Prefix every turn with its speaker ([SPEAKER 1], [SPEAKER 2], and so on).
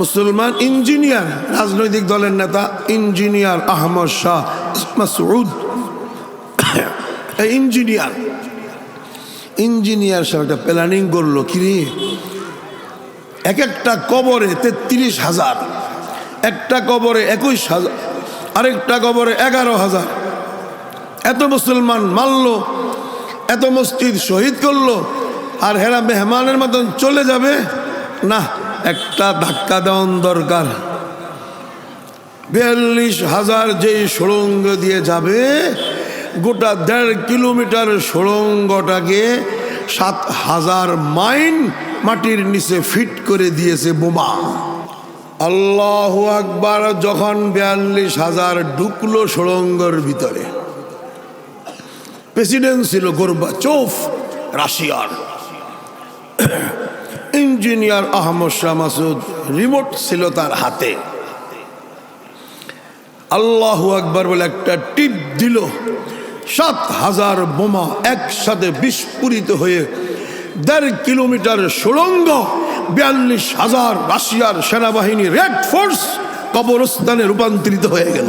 [SPEAKER 1] মুসলমান ইঞ্জিনিয়ার, রাজনৈতিক দলের নেতা ইঞ্জিনিয়ার আহমদ শাহ মাসউদ, ইঞ্জিনিয়ার সাহেব একটা প্ল্যানিং করলো, কিরে এক একটা কবরে 33,000, একটা কবরে 21,000, আরেকটা কবরে 11,000, এত মুসলমান মারলো, এত মসজিদ শহীদ করলো, আর হেরা মেহমানের মতন চলে যাবে না, একটা ধাক্কা দেওয়ান দরকার। 42,000 যেই সুড়ঙ্গ দিয়ে যাবে, গোটা 1.5 কিলোমিটার সুড়ঙ্গটাকে 7,000 মাইল মাটির নিচে ফিট করে দিয়েছে বোমা। আল্লাহু আকবার। যখন 42,000 ঢুকলো সুড়ঙ্গের ভিতরে, প্রেসিডেন্ট ছিল গোরবাচোভ রাশিয়ার, ইঞ্জিনিয়ার আহমদ শাহ মাসুদ রিমোট ছিল তার হাতে। আল্লাহু আকবার বলে একটা টিপ দিল, 7,000 বোমা একসাথে বিস্ফোরিত হয়ে 1.5 কিলোমিটার সুড়ঙ্গ, 42,000 রাশিয়ার সেনাবাহিনী রেড ফোর্স কবরস্থানে রূপান্তরিত হয়ে গেল।